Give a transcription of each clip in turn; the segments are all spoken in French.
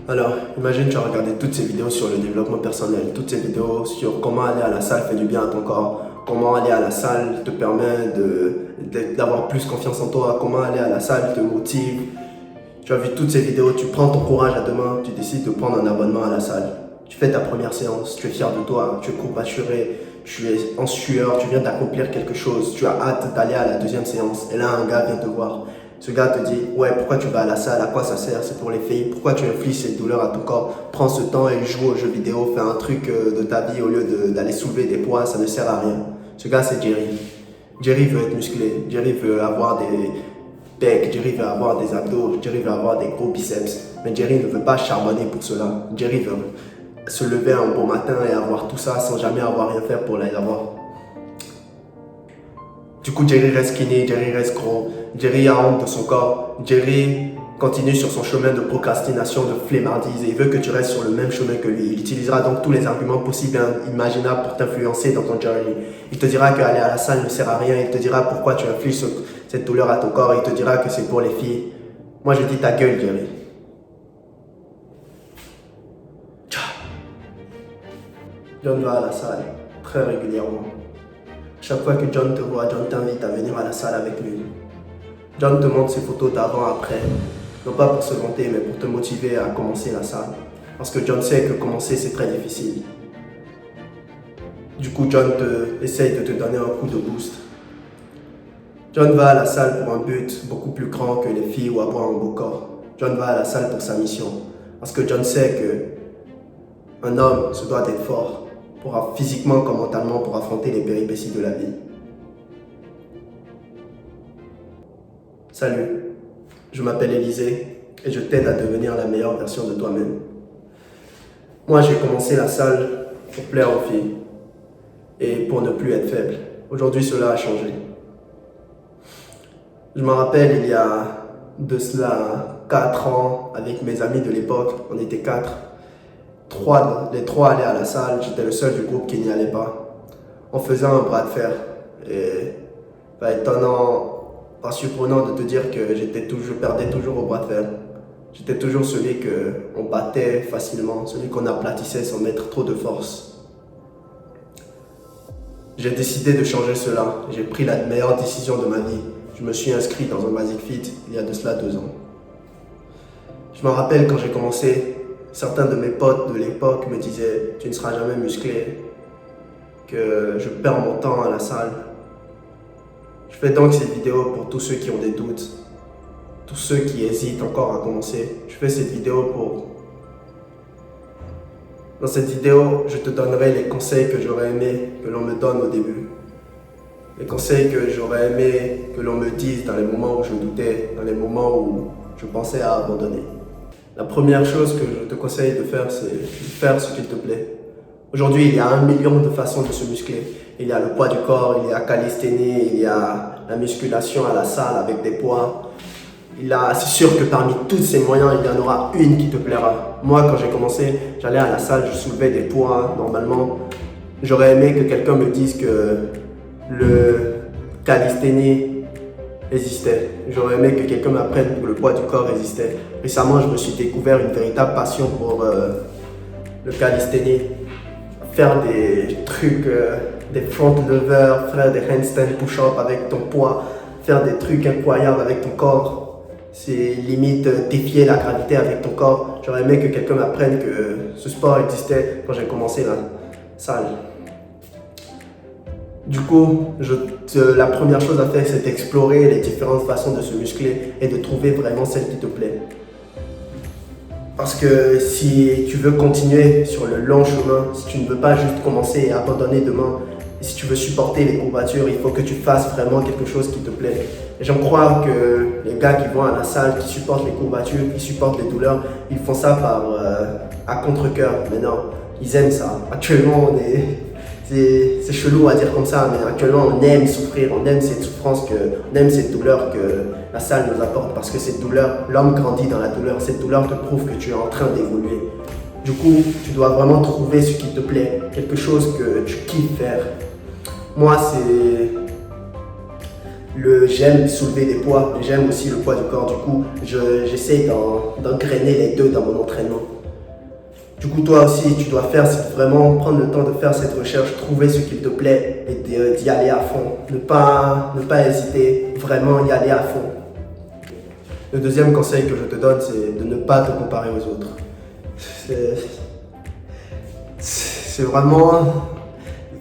Alors, imagine tu as regardé toutes ces vidéos sur le développement personnel, toutes ces vidéos sur comment aller à la salle fait du bien à ton corps, comment aller à la salle te permet d'avoir plus confiance en toi, comment aller à la salle te motive. Tu as vu toutes ces vidéos, tu prends ton courage à deux mains, tu décides de prendre un abonnement à la salle. Tu fais ta première séance, tu es fier de toi, tu es courbaturé, tu es en sueur, tu viens d'accomplir quelque chose, tu as hâte d'aller à la deuxième séance. Et là, un gars vient te voir. Ce gars te dit, ouais, pourquoi tu vas à la salle, à quoi ça sert, c'est pour les filles, pourquoi tu infliges cette douleur à ton corps, prends ce temps et joue aux jeux vidéo, fais un truc de ta vie au lieu d'aller soulever des poids, ça ne sert à rien. Ce gars, c'est Jerry. Jerry veut être musclé, Jerry veut avoir des pecs, Jerry veut avoir des abdos, Jerry veut avoir des gros biceps, mais Jerry ne veut pas charbonner pour cela. Jerry veut se lever un bon matin et avoir tout ça sans jamais avoir rien fait pour les avoir. Du coup, Jerry reste skinny, Jerry reste gros, Jerry a honte de son corps, Jerry continue sur son chemin de procrastination, de flemmardise et il veut que tu restes sur le même chemin que lui. Il utilisera donc tous les arguments possibles et imaginables pour t'influencer dans ton journey. Il te dira qu'aller à la salle ne sert à rien, il te dira pourquoi tu infliges cette douleur à ton corps, il te dira que c'est pour les filles. Moi, je dis ta gueule, Jerry. John va à la salle très régulièrement. Chaque fois que John te voit, John t'invite à venir à la salle avec lui. John te montre ses photos d'avant-après, non pas pour se vanter, mais pour te motiver à commencer la salle. Parce que John sait que commencer, c'est très difficile. Du coup, John essaye de te donner un coup de boost. John va à la salle pour un but beaucoup plus grand que les filles ou avoir un beau corps. John va à la salle pour sa mission. Parce que John sait que un homme se doit d'être fort, physiquement comme mentalement, pour affronter les péripéties de la vie. Salut, je m'appelle Élisée et je t'aide à devenir la meilleure version de toi-même. Moi, j'ai commencé la salle pour plaire aux filles et pour ne plus être faible. Aujourd'hui, cela a changé. Je me rappelle, il y a de cela 4 ans, avec mes amis de l'époque, on était 4. Les trois allaient à la salle, j'étais le seul du groupe qui n'y allait pas. On faisait un bras de fer et pas surprenant de te dire que je perdais toujours au bras de fer. J'étais toujours celui qu'on battait facilement, celui qu'on aplatissait sans mettre trop de force. J'ai décidé de changer cela. J'ai pris la meilleure décision de ma vie. Je me suis inscrit dans un Basic Fit il y a de cela 2 ans. Je me rappelle quand j'ai commencé, certains de mes potes de l'époque me disaient « Tu ne seras jamais musclé, que je perds mon temps à la salle. » Je fais donc cette vidéo pour tous ceux qui ont des doutes, tous ceux qui hésitent encore à commencer. Je fais cette vidéo pour... Dans cette vidéo, je te donnerai les conseils que j'aurais aimé que l'on me donne au début. Les conseils que j'aurais aimé que l'on me dise dans les moments où je doutais, dans les moments où je pensais à abandonner. La première chose que je te conseille de faire, c'est de faire ce qu'il te plaît. Aujourd'hui, il y a 1 million de façons de se muscler. Il y a le poids du corps, il y a calisthénie, il y a la musculation à la salle avec des poids. C'est sûr que parmi tous ces moyens, il y en aura une qui te plaira. Moi, quand j'ai commencé, j'allais à la salle, je soulevais des poids normalement. J'aurais aimé que quelqu'un me dise que le calisthénie existait. J'aurais aimé que quelqu'un m'apprenne que le poids du corps existait. Récemment, je me suis découvert une véritable passion pour le calisthénie. Faire des trucs, des front levers, faire des handstand push-up avec ton poids, faire des trucs incroyables avec ton corps. C'est limite défier la gravité avec ton corps. J'aurais aimé que quelqu'un m'apprenne que ce sport existait quand j'ai commencé la salle. Du coup, la première chose à faire, c'est d'explorer les différentes façons de se muscler et de trouver vraiment celle qui te plaît. Parce que si tu veux continuer sur le long chemin, si tu ne veux pas juste commencer et abandonner demain, et si tu veux supporter les courbatures, il faut que tu fasses vraiment quelque chose qui te plaît. Et j'en crois que les gars qui vont à la salle, qui supportent les courbatures, qui supportent les douleurs, ils font ça à contre-cœur. Mais non, ils aiment ça. Actuellement, c'est chelou à dire comme ça, mais actuellement on aime souffrir, on aime cette souffrance, on aime cette douleur que la salle nous apporte, parce que cette douleur, l'homme grandit dans la douleur, cette douleur te prouve que tu es en train d'évoluer. Du coup, tu dois vraiment trouver ce qui te plaît, quelque chose que tu kiffes faire. Moi, c'est J'aime soulever des poids, mais j'aime aussi le poids du corps. Du coup, j'essaie d'engrainer les deux dans mon entraînement. Du coup, toi aussi, tu dois faire, c'est vraiment prendre le temps de faire cette recherche, trouver ce qui te plaît et d'y aller à fond. Ne pas hésiter, vraiment y aller à fond. Le deuxième conseil que je te donne, c'est de ne pas te comparer aux autres. C'est vraiment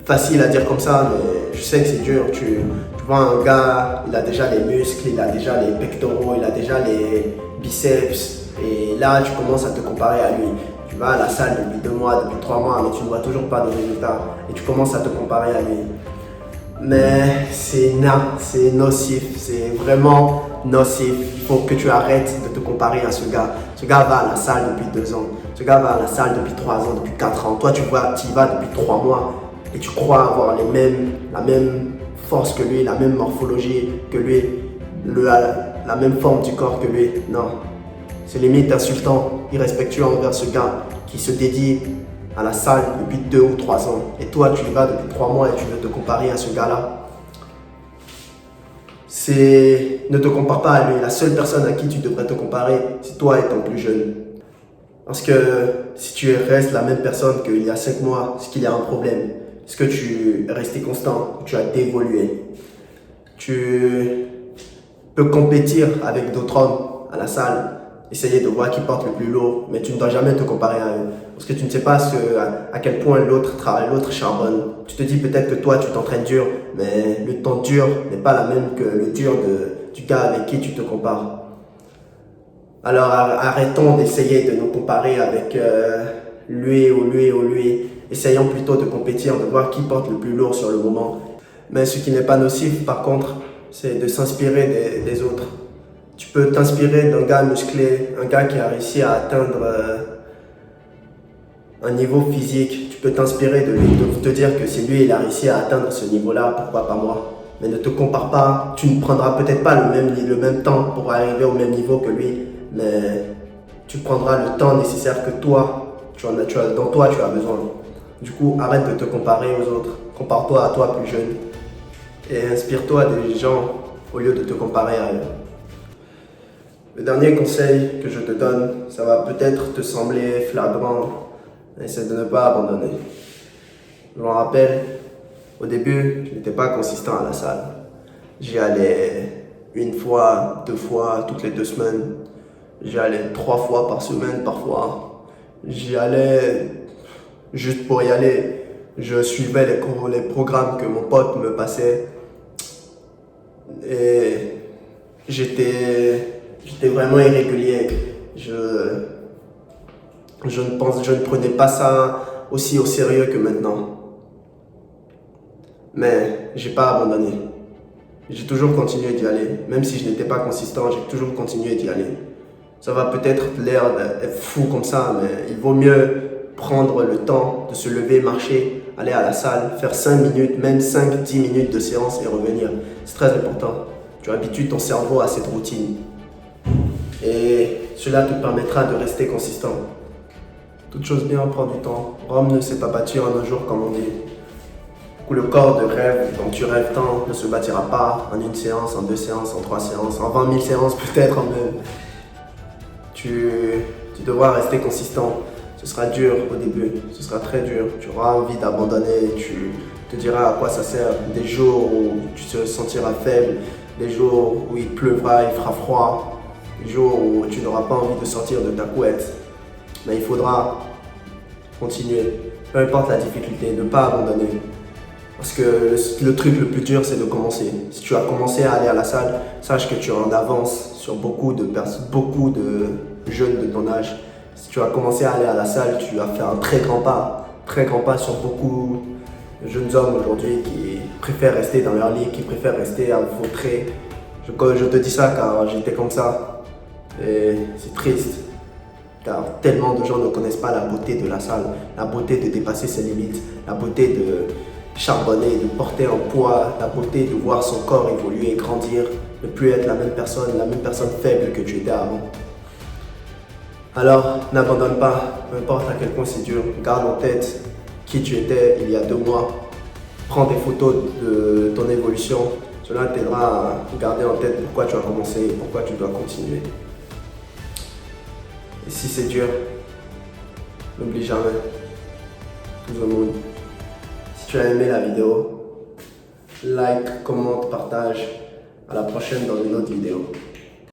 facile à dire comme ça, mais je sais que c'est dur. Tu vois un gars, il a déjà les muscles, il a déjà les pectoraux, il a déjà les biceps. Et là, tu commences à te comparer à lui. Tu vas à la salle depuis 2 mois, depuis 3 mois, mais tu ne vois toujours pas de résultats. Et tu commences à te comparer à lui. Mais c'est nocif, c'est vraiment nocif. Il faut que tu arrêtes de te comparer à ce gars. Ce gars va à la salle depuis 2 ans. Ce gars va à la salle depuis 3 ans, depuis 4 ans. Toi, tu y vas depuis 3 mois et tu crois avoir la même force que lui, la même morphologie que lui, la même forme du corps que lui. Non, c'est limite insultant, irrespectueux envers ce gars qui se dédie à la salle depuis 2 ou 3 ans. Et toi, tu y vas depuis 3 mois et tu veux te comparer à ce gars-là. Ne te compare pas à lui. La seule personne à qui tu devrais te comparer, c'est toi étant plus jeune. Parce que si tu restes la même personne qu'il y a 5 mois, c'est qu'il y a un problème. Est-ce que tu es resté constant ou tu as évolué? Tu peux compétir avec d'autres hommes à la salle, essayer de voir qui porte le plus lourd, mais tu ne dois jamais te comparer à eux. Parce que tu ne sais pas à quel point l'autre travaille, l'autre charbonne. Tu te dis peut-être que toi, tu t'entraînes dur, mais le temps dur n'est pas la même que le dur du gars avec qui tu te compares. Alors arrêtons d'essayer de nous comparer avec lui ou lui ou lui. Essayons plutôt de compétir, de voir qui porte le plus lourd sur le moment. Mais ce qui n'est pas nocif, par contre, c'est de s'inspirer des autres. Tu peux t'inspirer d'un gars musclé, un gars qui a réussi à atteindre un niveau physique. Tu peux t'inspirer de lui, de te dire que si lui il a réussi à atteindre ce niveau-là, pourquoi pas moi? Mais ne te compare pas, tu ne prendras peut-être pas le même temps pour arriver au même niveau que lui, mais tu prendras le temps nécessaire que toi, dont toi tu as besoin. Du coup, arrête de te comparer aux autres, compare-toi à toi plus jeune et inspire-toi des gens au lieu de te comparer à eux. Le dernier conseil que je te donne, ça va peut-être te sembler flagrant, mais c'est de ne pas abandonner. Je me rappelle, au début, je n'étais pas consistant à la salle. J'y allais 1 fois, 2 fois, toutes les 2 semaines. J'y allais 3 fois par semaine parfois. J'y allais juste pour y aller. Je suivais les programmes que mon pote me passait. Et j'étais vraiment irrégulier. Je ne prenais pas ça aussi au sérieux que maintenant. Mais j'ai pas abandonné. J'ai toujours continué d'y aller. Même si je n'étais pas consistant, j'ai toujours continué d'y aller. Ça va peut-être l'air d'être fou comme ça, mais il vaut mieux prendre le temps de se lever, marcher, aller à la salle, faire 5 minutes, même 5-10 minutes de séance et revenir. C'est très important. Tu habitues ton cerveau à cette routine. Et cela te permettra de rester consistant. Toute chose bien prend du temps. Rome ne s'est pas bâti en un jour, comme on dit. Le corps de rêve dont tu rêves tant ne se bâtira pas en 1 séance, en 2 séances, en 3 séances, en 20 000 séances peut-être même. Tu devras rester consistant. Ce sera dur au début, ce sera très dur. Tu auras envie d'abandonner, tu te diras à quoi ça sert. Des jours où tu te sentiras faible, des jours où il pleuvra, il fera froid, des jours où tu n'auras pas envie de sortir de ta couette. Mais il faudra continuer, peu importe la difficulté, ne pas abandonner. Parce que le truc le plus dur, c'est de commencer. Si tu as commencé à aller à la salle, sache que tu es en avance sur beaucoup de jeunes de ton âge. Si tu as commencé à aller à la salle, tu as fait un très grand pas sur beaucoup de jeunes hommes aujourd'hui qui préfèrent rester dans leur lit, qui préfèrent rester à vautrer. Je te dis ça car j'étais comme ça. Et c'est triste. Car tellement de gens ne connaissent pas la beauté de la salle, la beauté de dépasser ses limites, la beauté de charbonner, de porter un poids, la beauté de voir son corps évoluer, grandir, ne plus être la même personne faible que tu étais avant. Alors, n'abandonne pas, peu importe à quel point c'est dur, garde en tête qui tu étais il y a 2 mois, prends des photos de ton évolution Cela t'aidera à garder en tête pourquoi tu as commencé et pourquoi tu dois continuer. Et si c'est dur, n'oublie jamais, tout le monde. Si tu as aimé la vidéo, like, commente, partage. À la prochaine dans une autre vidéo.